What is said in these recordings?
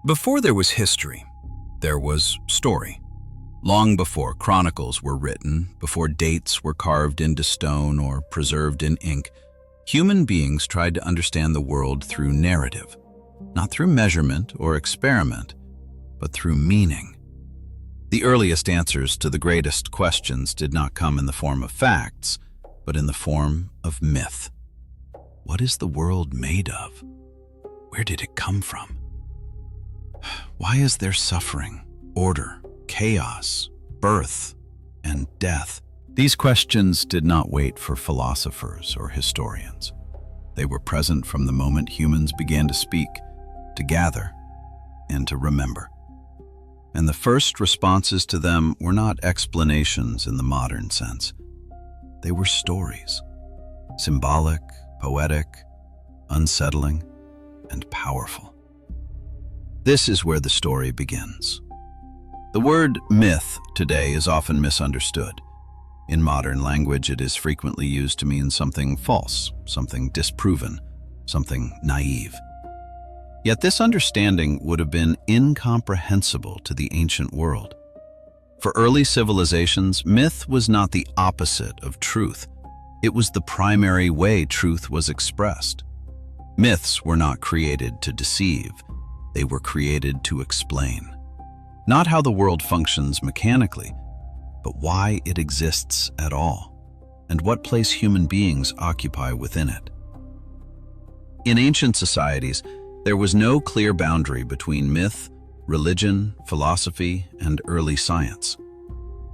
Before there was history, there was story. Long before chronicles were written, before dates were carved into stone or preserved in ink, human beings tried to understand the world through narrative, not through measurement or experiment, but through meaning. The earliest answers to the greatest questions did not come in the form of facts, but in the form of myth. What is the world made of? Where did it come from? Why is there suffering, order, chaos, birth, and death? These questions did not wait for philosophers or historians. They were present from the moment humans began to speak, to gather, and to remember. And the first responses to them were not explanations in the modern sense. They were stories, symbolic, poetic, unsettling, and powerful. This is where the story begins. The word myth today is often misunderstood. In modern language, it is frequently used to mean something false, something disproven, something naive. Yet this understanding would have been incomprehensible to the ancient world. For early civilizations, myth was not the opposite of truth. It was the primary way truth was expressed. Myths were not created to deceive. They were created to explain. Not how the world functions mechanically, but why it exists at all, and what place human beings occupy within it. In ancient societies, there was no clear boundary between myth, religion, philosophy, and early science.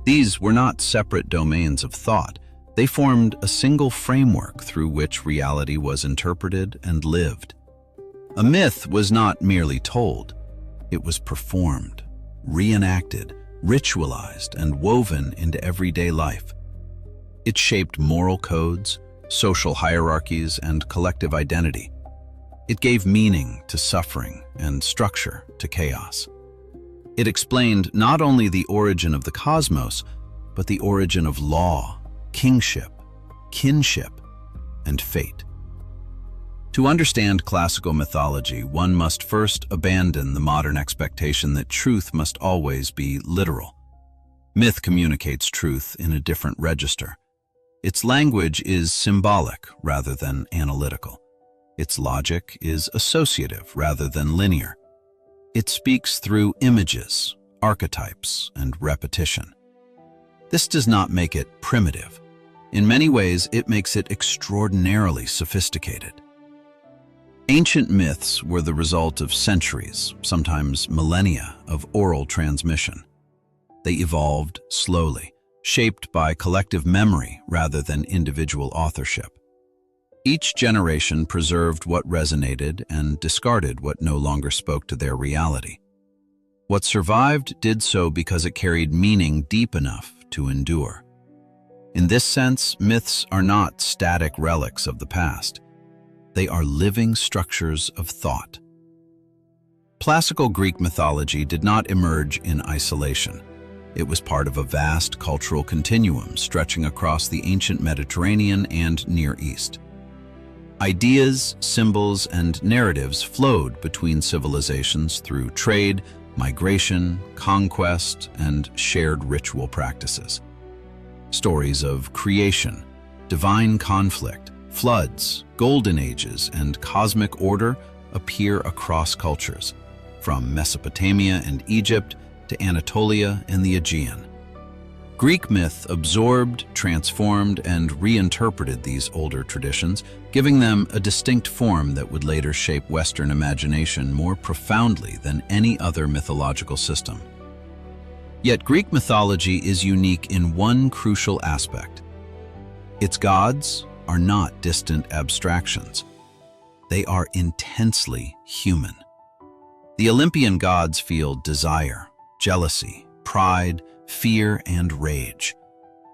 These were not separate domains of thought. They formed a single framework through which reality was interpreted and lived. A myth was not merely told. It was performed, reenacted, ritualized, and woven into everyday life. It shaped moral codes, social hierarchies, and collective identity. It gave meaning to suffering and structure to chaos. It explained not only the origin of the cosmos, but the origin of law, kingship, kinship, and fate. To understand classical mythology, one must first abandon the modern expectation that truth must always be literal. Myth communicates truth in a different register. Its language is symbolic rather than analytical. Its logic is associative rather than linear. It speaks through images, archetypes, and repetition. This does not make it primitive. In many ways, it makes it extraordinarily sophisticated. Ancient myths were the result of centuries, sometimes millennia, of oral transmission. They evolved slowly, shaped by collective memory rather than individual authorship. Each generation preserved what resonated and discarded what no longer spoke to their reality. What survived did so because it carried meaning deep enough to endure. In this sense, myths are not static relics of the past. They are living structures of thought. Classical Greek mythology did not emerge in isolation. It was part of a vast cultural continuum stretching across the ancient Mediterranean and Near East. Ideas, symbols, and narratives flowed between civilizations through trade, migration, conquest, and shared ritual practices. Stories of creation, divine conflict, floods, golden ages, and cosmic order appear across cultures, from Mesopotamia and Egypt to Anatolia and the Aegean. Greek myth absorbed, transformed, and reinterpreted these older traditions, giving them a distinct form that would later shape Western imagination more profoundly than any other mythological system. Yet Greek mythology is unique in one crucial aspect. Its gods are not distant abstractions. They are intensely human. The Olympian gods feel desire, jealousy, pride, fear, and rage.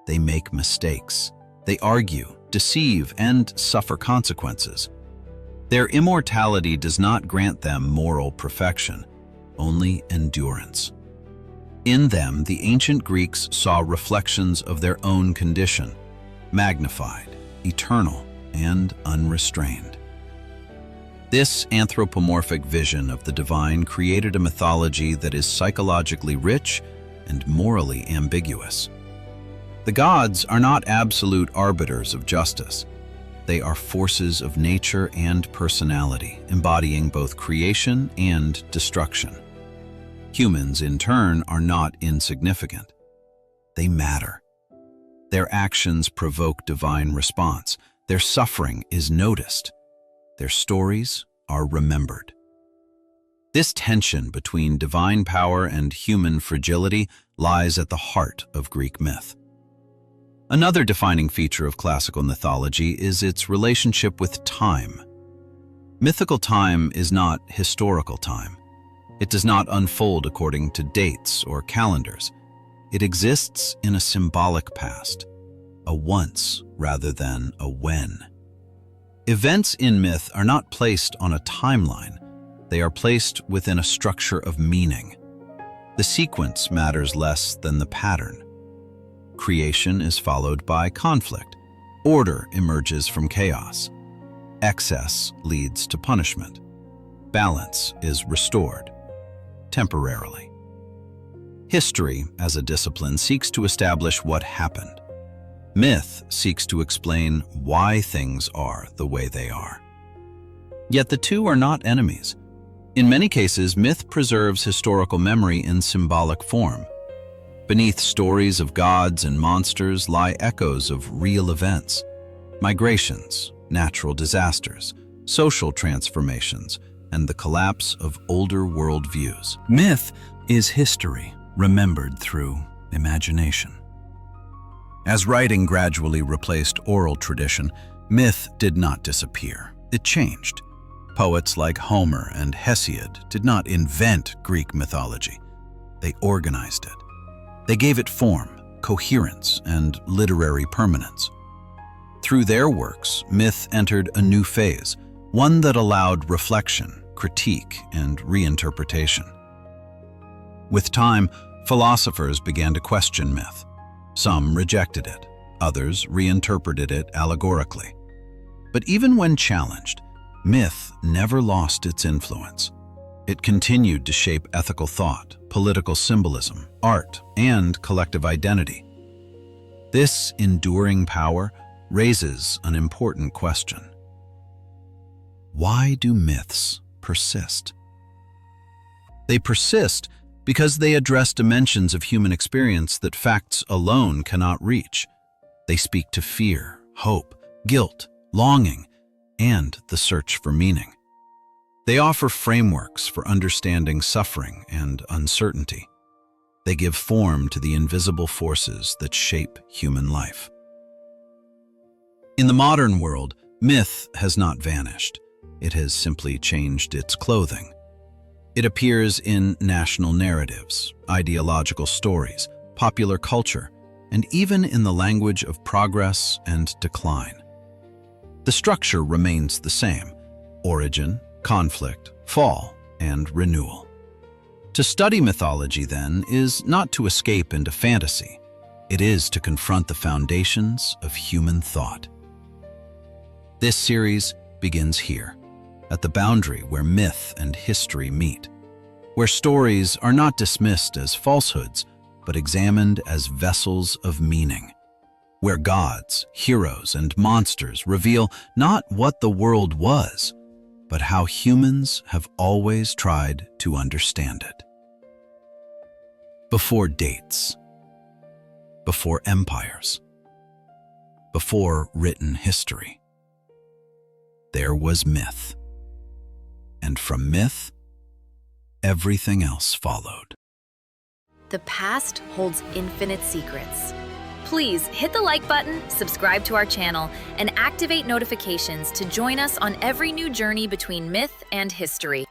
They make mistakes. They argue, deceive, and suffer consequences. Their immortality does not grant them moral perfection, only endurance. In them, the ancient Greeks saw reflections of their own condition, magnified, eternal, and unrestrained. This anthropomorphic vision of the divine created a mythology that is psychologically rich and morally ambiguous. The gods are not absolute arbiters of justice. They are forces of nature and personality, embodying both creation and destruction. Humans, in turn, are not insignificant. They matter. Their actions provoke divine response. Their suffering is noticed. Their stories are remembered. This tension between divine power and human fragility lies at the heart of Greek myth. Another defining feature of classical mythology is its relationship with time. Mythical time is not historical time. It does not unfold according to dates or calendars. It exists in a symbolic past, a once rather than a when. Events in myth are not placed on a timeline. They are placed within a structure of meaning. The sequence matters less than the pattern. Creation is followed by conflict. Order emerges from chaos. Excess leads to punishment. Balance is restored, temporarily. History, as a discipline, seeks to establish what happened. Myth seeks to explain why things are the way they are. Yet the two are not enemies. In many cases, myth preserves historical memory in symbolic form. Beneath stories of gods and monsters lie echoes of real events: migrations, natural disasters, social transformations, and the collapse of older worldviews. Myth is history remembered through imagination. As writing gradually replaced oral tradition, myth did not disappear. It changed. Poets like Homer and Hesiod did not invent Greek mythology. They organized it. They gave it form, coherence, and literary permanence. Through their works, myth entered a new phase, one that allowed reflection, critique, and reinterpretation. With time, philosophers began to question myth. Some rejected it, others reinterpreted it allegorically. But even when challenged, myth never lost its influence. It continued to shape ethical thought, political symbolism, art, and collective identity. This enduring power raises an important question. Why do myths persist? They persist because they address dimensions of human experience that facts alone cannot reach. They speak to fear, hope, guilt, longing, and the search for meaning. They offer frameworks for understanding suffering and uncertainty. They give form to the invisible forces that shape human life. In the modern world, myth has not vanished. It has simply changed its clothing. It appears in national narratives, ideological stories, popular culture, and even in the language of progress and decline. The structure remains the same: origin, conflict, fall, and renewal. To study mythology, then, is not to escape into fantasy. It is to confront the foundations of human thought. This series begins here, at the boundary where myth and history meet, where stories are not dismissed as falsehoods, but examined as vessels of meaning, where gods, heroes, and monsters reveal not what the world was, but how humans have always tried to understand it. Before dates, before empires, before written history, there was myth. And from myth, everything else followed. The past holds infinite secrets. Please hit the like button, subscribe to our channel, and activate notifications to join us on every new journey between myth and history.